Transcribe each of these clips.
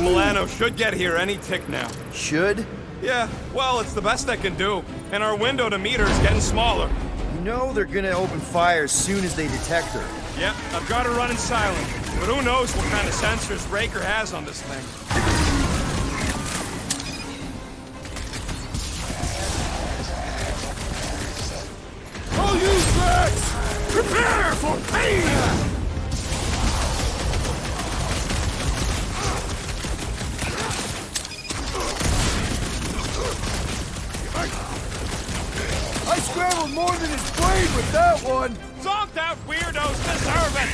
Milano should get here any tick now. Should? Yeah, well, it's the best I can do. And our window to meet her is getting smaller. You know they're gonna open fire as soon as they detect her. Yep, I've got her running silent. But who knows what kind of sensors Raker has on this thing. All you Drax! Prepare for pain! I scrambled more than his blade with that one! Zonked out weirdos deserve it!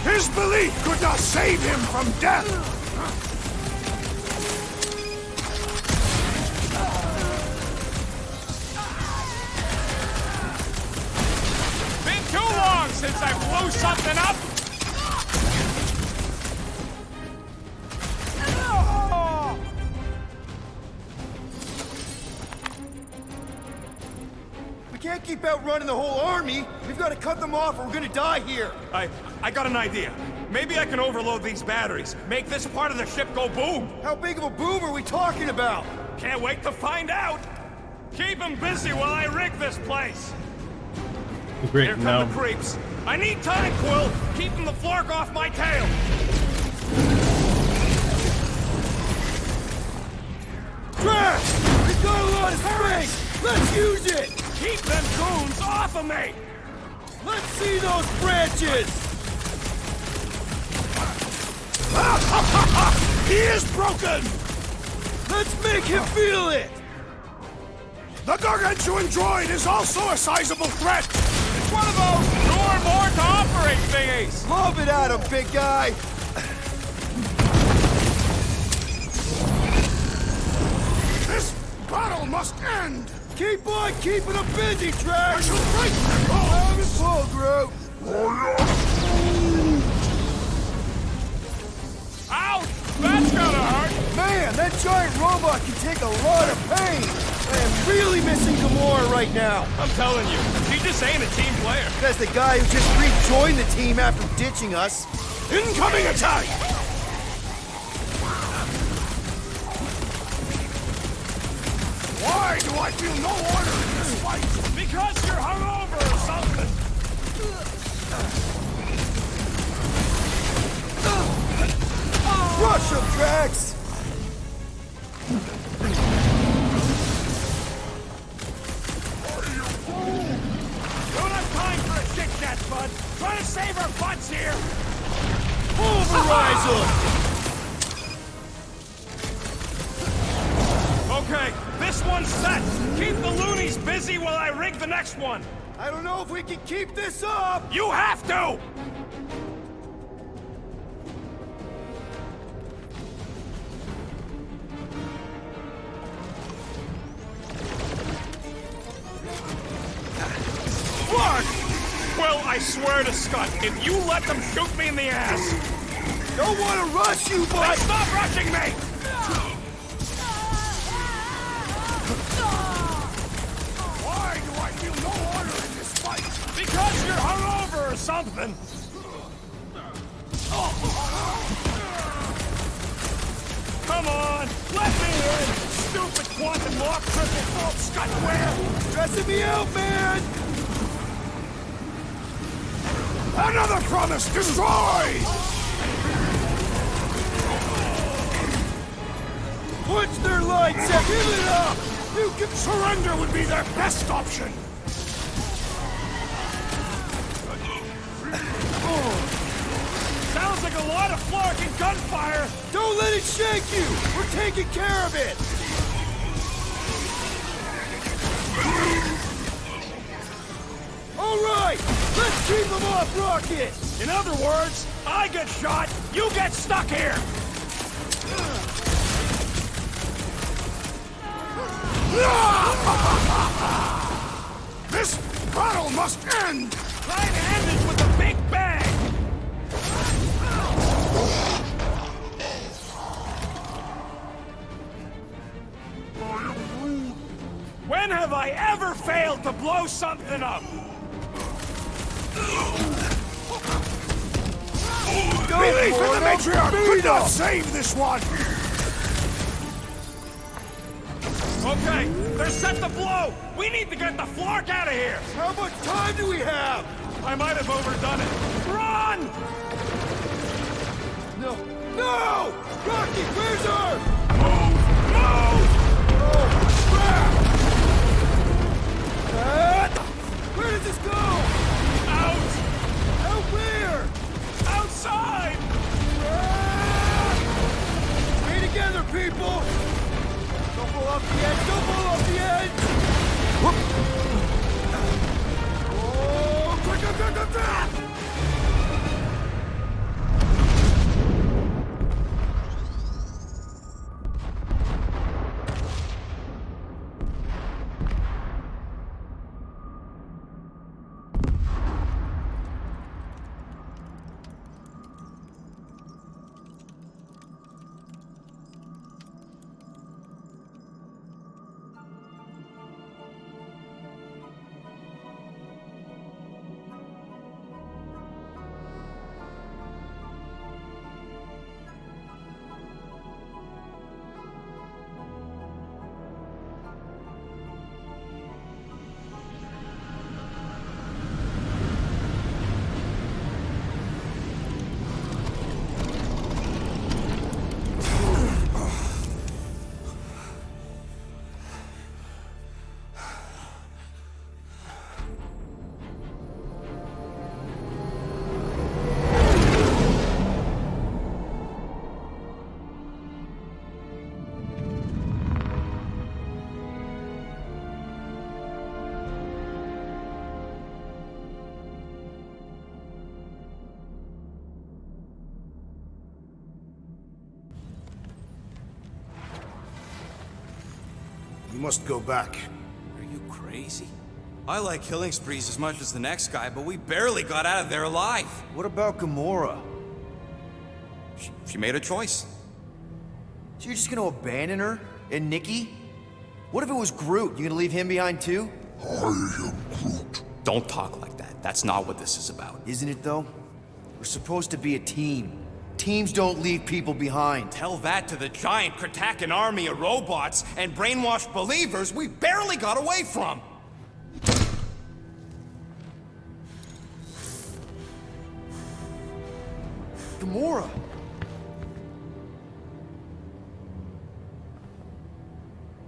His belief could not save him from death! Been too long since I blew something up! We can't keep outrunning the whole army! We've got to cut them off or we're gonna die here! I got an idea. Maybe I can overload these batteries, make this part of the ship go boom. How big of a boom are we talking about? Can't wait to find out. Keep them busy while I rig this place. Great, Here come now. the creeps. I need time, Quill. Keeping the flark off my tail. Drax! We've got a lot of space! Let's use it! Keep them goons off of me. Let's see those branches! He is broken! Let's make him feel it! The gargantuan droid is also a sizable threat! It's one of those more to operate thingies. Lob it at him, big guy! This battle must end! Keep on keeping him busy, Drax! I shall break them all! Have it full, Groot! Ouch! That's gonna hurt. Man, that giant robot can take a lot of pain! I am really missing Gamora right now! I'm telling you, she just ain't a team player. That's the guy who just rejoined the team after ditching us. Incoming attack! Why do I feel no order in this fight? Because you're hungover or something. Rush him, Drax! Don't have time for a chit-chat, bud. Trying to save our butts here. Pulverize him! Okay, this one's set. Keep the loonies busy while I rig the next one. I don't know if we can keep this up! You have to! Clark! Well, I swear to Scott, if you let them shoot me in the ass... Don't want to rush you, Then but... stop rushing me! Why do I feel no order in this fight? Because you're hungover or something. Come on, let me in! Stupid quantum lock triple fault scutware! Stressing me out, man! Another promise destroyed! Punch their lights out! Give it up! You can surrender would be their best option! Sounds like a lot of flark and gunfire! Don't let it shake you! We're taking care of it! All right! Let's keep them off Rocket! In other words, I get shot, you get stuck here! This battle must end! Try to end it with a big bang! When have I ever failed to blow something up? Belief in the matriarch could not save this one! Okay, they're set to blow! We need to get the Flark out of here! How much time do we have? I might have overdone it. Run! No! No! Rocky, where's her? Move! Move! Oh, crap! Where does this go? Out! Out where? Outside! Stay together, people! Don't pull off the edge! Don't pull off the edge! Oh, quick! You must go back. Are you crazy? I like killing sprees as much as the next guy, but we barely got out of there alive. What about Gamora? She made a choice. So you're just gonna abandon her? And Nikki? What if it was Groot? You gonna leave him behind too? Don't talk like that. That's not what this is about. Isn't it though? We're supposed to be a team. Teams don't leave people behind. Tell that to the giant Kratakan army of robots and brainwashed believers we barely got away from. Gamora!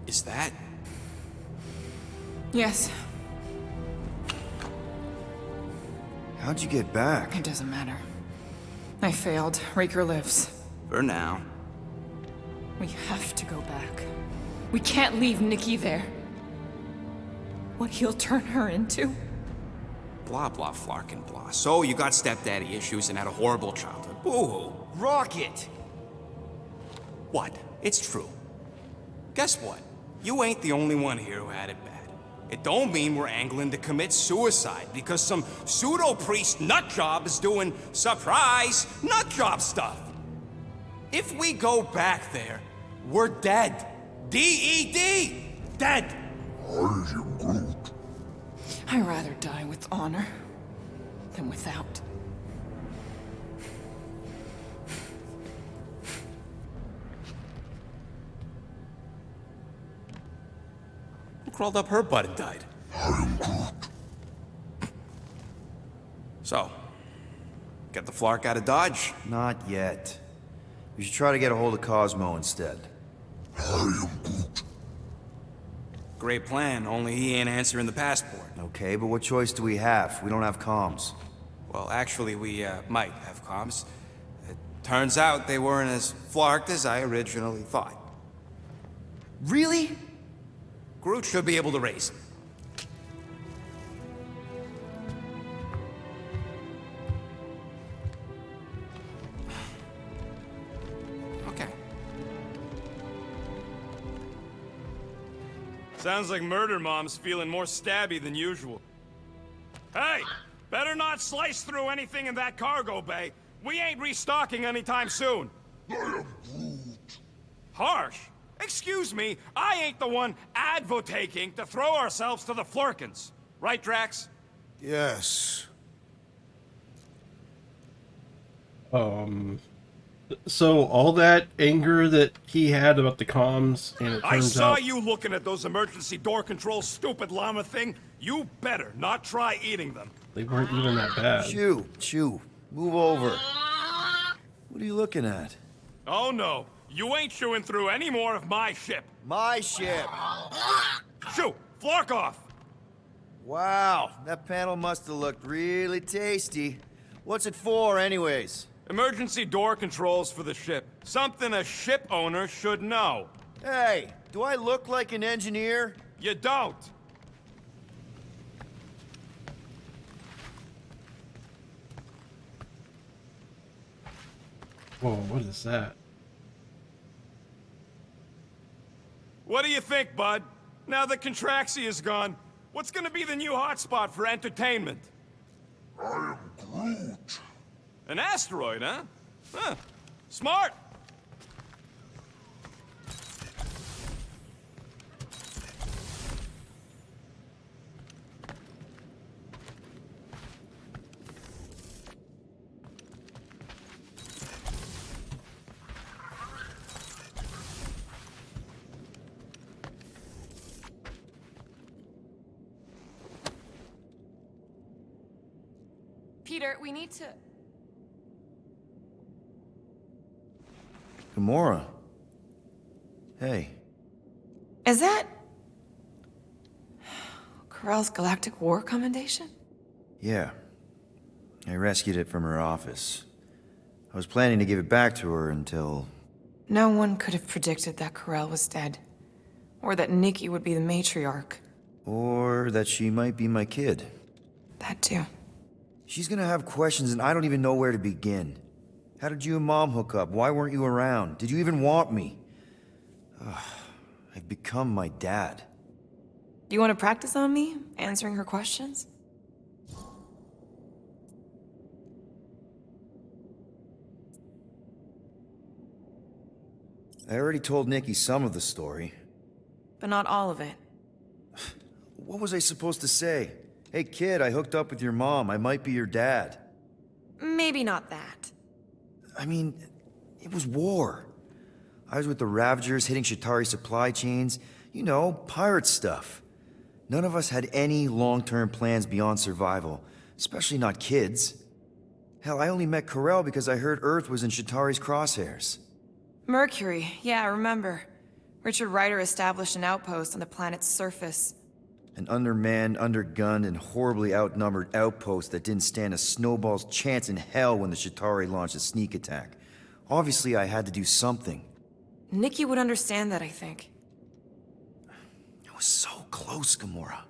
Is that? Yes, How'd you get back? it doesn't matter. I failed. Raker lives. For now. We have to go back. We can't leave Nikki there. What he'll turn her into? Blah, blah, flark and blah. So you got stepdaddy issues and had a horrible childhood. Boo-hoo. Rocket! What? It's true. Guess what? You ain't the only one here who had it bad. It don't mean we're angling to commit suicide because some pseudo-priest nutjob is doing surprise nutjob stuff. If we go back there, we're dead. D-E-D! Dead! I'd rather die with honor than without. Who crawled up her butt and died? So, get the Flark out of Dodge? Not yet. We should try to get a hold of Cosmo instead. Great plan, only he ain't answering the passport. Okay, but what choice do we have? We don't have comms. Well, actually, we might have comms. It turns out they weren't as flarked as I originally thought. Really? Groot should be able to raise him. Okay. Sounds like Murder Mom's feeling more stabby than usual. Hey! Better not slice through anything in that cargo bay. We ain't restocking anytime soon. I am Groot. Harsh. Excuse me, I ain't the one advocating to throw ourselves to the Flurkins. Right, Drax? Yes. So all that anger that he had about the comms, and it I turns saw out you looking at those emergency door control stupid llama thing. You better not try eating them. they weren't even that bad. Chew. Move over. What are you looking at? Oh no, you ain't chewing through any more of my ship. My ship. Shoo, Flark off. Wow, that panel must have looked really tasty. What's it for, anyways? Emergency door controls for the ship. Something a ship owner should know. Hey, do I look like an engineer? You don't. Whoa, what is that? What do you think, bud? Now that Contraxi is gone, what's gonna be the new hotspot for entertainment? I am Groot. An asteroid, huh? Huh. Smart! Peter, we need to... Gamora. Hey. Is that... Corell's Galactic War Commendation? Yeah. I rescued it from her office. I was planning to give it back to her until... No one could have predicted that Corell was dead. Or that Nikki would be the matriarch. Or that she might be my kid. That too. She's gonna have questions and I don't even know where to begin. How did you and Mom hook up? Why weren't you around? Did you even want me? Ugh, I've become my dad. Do you want to practice on me, answering her questions? I already told Nikki some of the story. But not all of it. What was I supposed to say? Hey kid, I hooked up with your mom. I might be your dad. Maybe not that. I mean, it was war. I was with the Ravagers hitting Chitauri supply chains. You know, pirate stuff. None of us had any long-term plans beyond survival, especially not kids. Hell, I only met Corell because I heard Earth was in Chitauri's crosshairs. Mercury, yeah, I remember. Richard Ryder established an outpost on the planet's surface. An undermanned, undergunned, and horribly outnumbered outpost that didn't stand a snowball's chance in hell when the Chitauri launched a sneak attack. Obviously, I had to do something. Nikki would understand that, I think. I was so close, Gamora.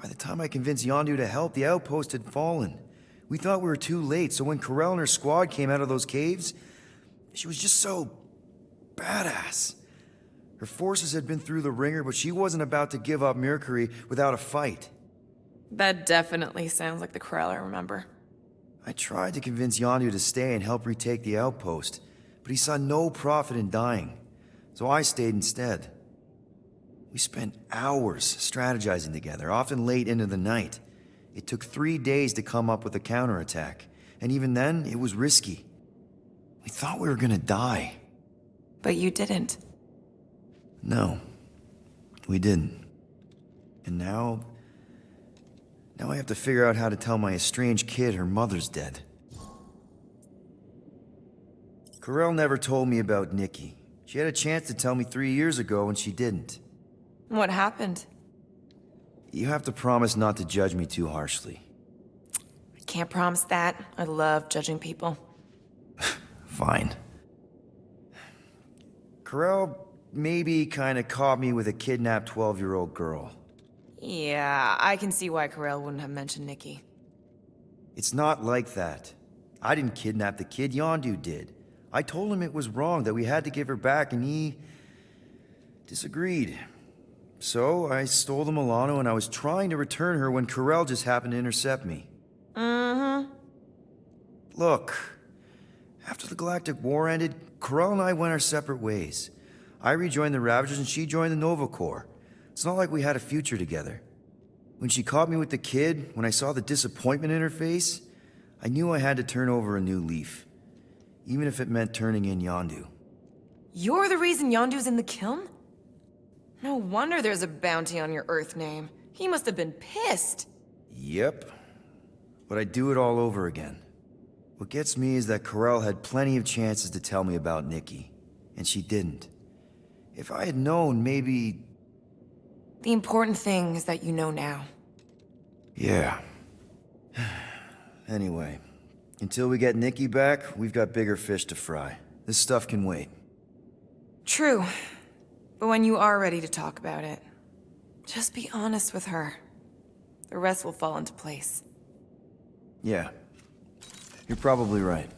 By the time I convinced Yondu to help, the outpost had fallen. We thought we were too late, so when Corell and her squad came out of those caves, she was just so... badass. Her forces had been through the ringer, but she wasn't about to give up Mercury without a fight. That definitely sounds like the Corell I remember. I tried to convince Yondu to stay and help retake the outpost, but he saw no profit in dying, so I stayed instead. We spent hours strategizing together, often late into the night. It took 3 days to come up with a counterattack, and even then, it was risky. We thought we were gonna die. But you didn't. No, we didn't. And now I have to figure out how to tell my estranged kid her mother's dead. Corell never told me about Nikki. She had a chance to tell me 3 years ago and she didn't. What happened? You have to promise not to judge me too harshly. I can't promise that. I love judging people. Fine. Corell maybe kinda caught me with a kidnapped 12-year-old girl. Yeah, I can see why Corell wouldn't have mentioned Nikki. It's not like that. I didn't kidnap the kid, Yondu did. I told him it was wrong, that we had to give her back, and he... disagreed. So, I stole the Milano, and I was trying to return her when Corell just happened to intercept me. Mm-hmm. Look, after the Galactic War ended, Corell and I went our separate ways. I rejoined the Ravagers and she joined the Nova Corps. It's not like we had a future together. When she caught me with the kid, when I saw the disappointment in her face, I knew I had to turn over a new leaf. Even if it meant turning in Yondu. You're the reason Yondu's in the kiln? No wonder there's a bounty on your Earth name. He must have been pissed. Yep. But I'd do it all over again. What gets me is that Corel had plenty of chances to tell me about Nikki, and she didn't. If I had known, maybe... The important thing is that you know now. Yeah. Anyway, until we get Nikki back, we've got bigger fish to fry. This stuff can wait. True. But when you are ready to talk about it, just be honest with her. The rest will fall into place. Yeah. You're probably right.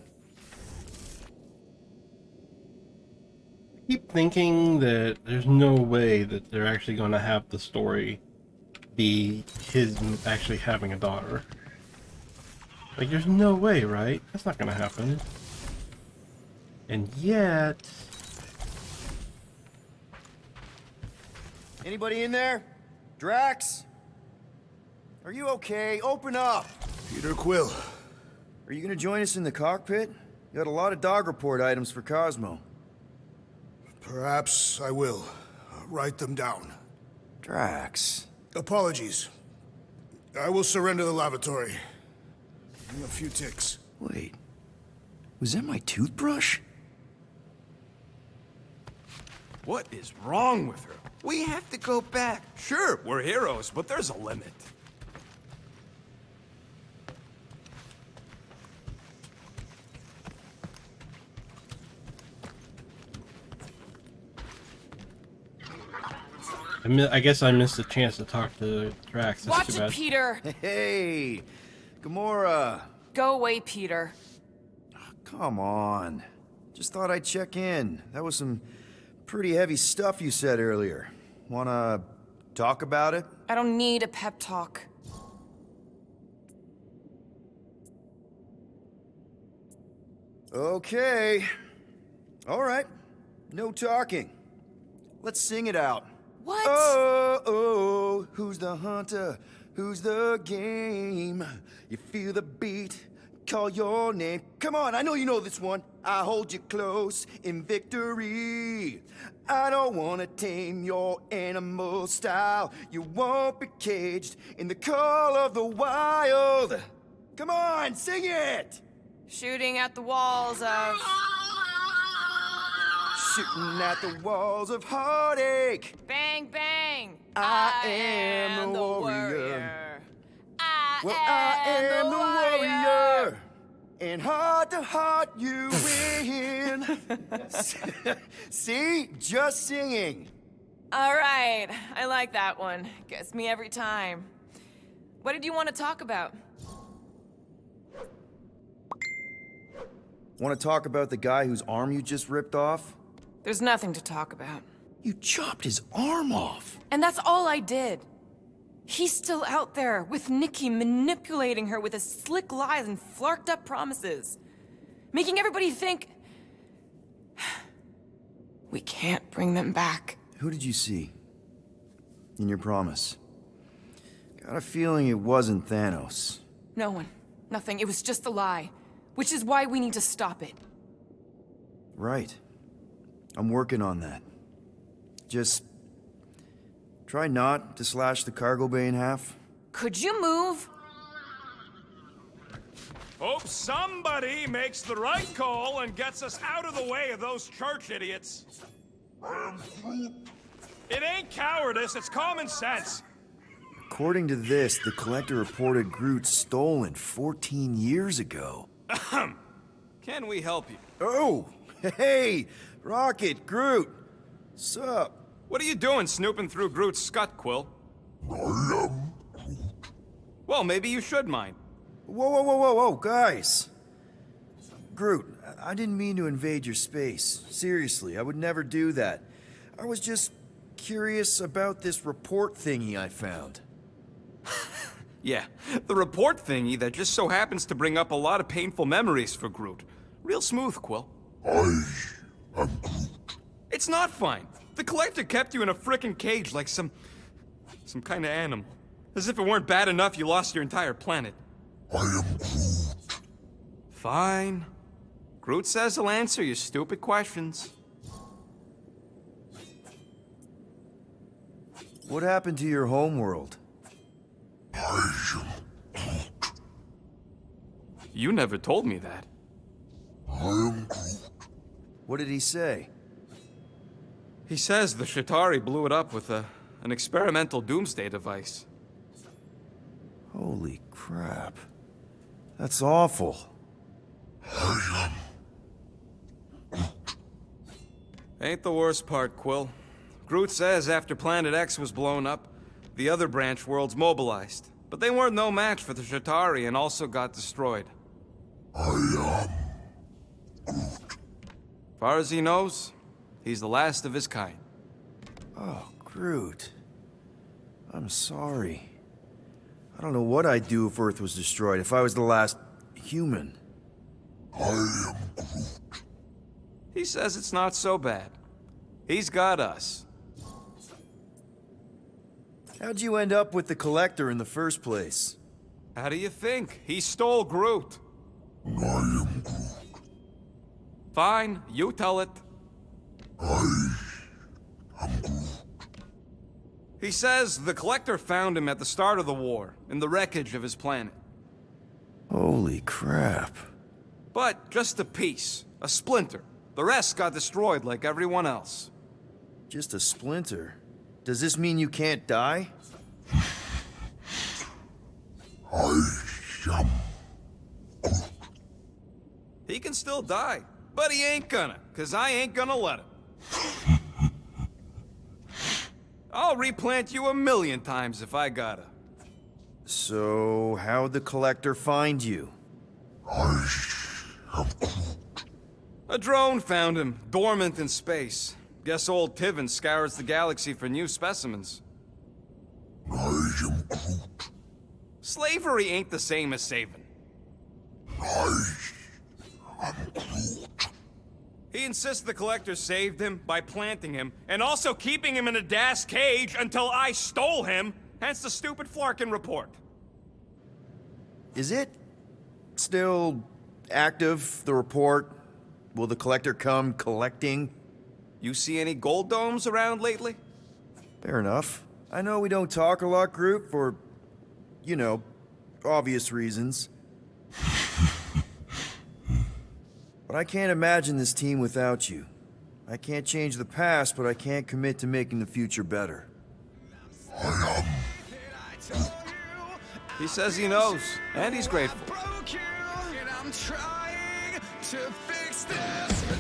I keep thinking that there's no way that they're actually going to have the story be his actually having a daughter. Like, there's no way, right? That's not going to happen. And yet... Anybody in there? Drax? Are you okay? Open up! Peter Quill. Are you gonna join us in the cockpit? You got a lot of dog report items for Cosmo. Perhaps I will. Write them down. Drax. Apologies. I will surrender the lavatory. In a few ticks. Wait. Was that my toothbrush? What is wrong with her? We have to go back. Sure, we're heroes, but there's a limit. I guess I missed the chance to talk to Drax. That's Watch too it, bad. Peter! Hey! Gamora! Go away, Peter. Come on. Just thought I'd check in. That was some pretty heavy stuff you said earlier. Wanna talk about it? I don't need a pep talk. Okay. All right. No talking. Let's sing it out. What? Oh, oh, who's the hunter? Who's the game? You feel the beat, call your name. Come on, I know you know this one. I hold you close in victory. I don't wanna tame your animal style. You won't be caged in the call of the wild. Come on, sing it! Shooting at the walls of... Shooting at the walls of heartache. Bang, bang! I am the warrior. I am the warrior. And heart to heart you win. See? Just singing. All right, I like that one. Gets me every time. What did you want to talk about? Want to talk about the guy whose arm you just ripped off? There's nothing to talk about. You chopped his arm off. And that's all I did. He's still out there, with Nikki manipulating her with his slick lies and flarked up promises. Making everybody think... we can't bring them back. Who did you see? In your promise? Got a feeling it wasn't Thanos. No one. Nothing. It was just a lie. Which is why we need to stop it. Right. I'm working on that. Just... try not to slash the cargo bay in half. Could you move? Hope somebody makes the right call and gets us out of the way of those church idiots. It ain't cowardice, it's common sense. According to this, the Collector reported Groot stolen 14 years ago. Can we help you? Oh! Hey! Rocket, Groot! Sup? What are you doing snooping through Groot's scut, Quill? Well, maybe you should mind. Whoa, whoa, whoa, whoa, whoa, guys! Groot, I didn't mean to invade your space. Seriously, I would never do that. I was just curious about this report thingy I found. Yeah, the report thingy that just so happens to bring up a lot of painful memories for Groot. Real smooth, Quill. I am Groot. It's not fine. The Collector kept you in a frickin' cage like some kind of animal. As if it weren't bad enough you lost your entire planet. I am Groot. Fine. Groot says he'll answer your stupid questions. What happened to your homeworld? I am Groot. You never told me that. I am Groot. What did he say? He says the Shatari blew it up with an experimental doomsday device. Holy crap. That's awful. I am Ain't the worst part, Quill. Groot says after Planet X was blown up, the other branch worlds mobilized. But they weren't no match for the Shatari and also got destroyed. I am Far as he knows, he's the last of his kind. Oh, Groot. I'm sorry. I don't know what I'd do if Earth was destroyed, if I was the last human. I am Groot. He says it's not so bad. He's got us. How'd you end up with the Collector in the first place? How do you think? He stole Groot. I am Groot. Fine, you tell it. I am Groot. He says the Collector found him at the start of the war, in the wreckage of his planet. Holy crap. But just a piece, a splinter. The rest got destroyed like everyone else. Just a splinter. Does this mean you can't die? I am He can still die, but he ain't gonna, 'cause I ain't gonna let him. I'll replant you 1,000,000 times if I gotta. So, how'd the Collector find you? Groot. A drone found him, dormant in space. Guess old Tiven scours the galaxy for new specimens. I am Groot. Slavery ain't the same as saving. I am Groot. He insists the Collector saved him by planting him, and also keeping him in a das cage until I stole him, hence the stupid Flarkin report. Is it still active, the report? Will the Collector come collecting? You see any gold domes around lately? Fair enough. I know we don't talk a lot, Groot, for, you know, obvious reasons. But I can't imagine this team without you. I can't change the past, but I can't commit to making the future better. He says he knows, and he's grateful. I'm trying to fix this.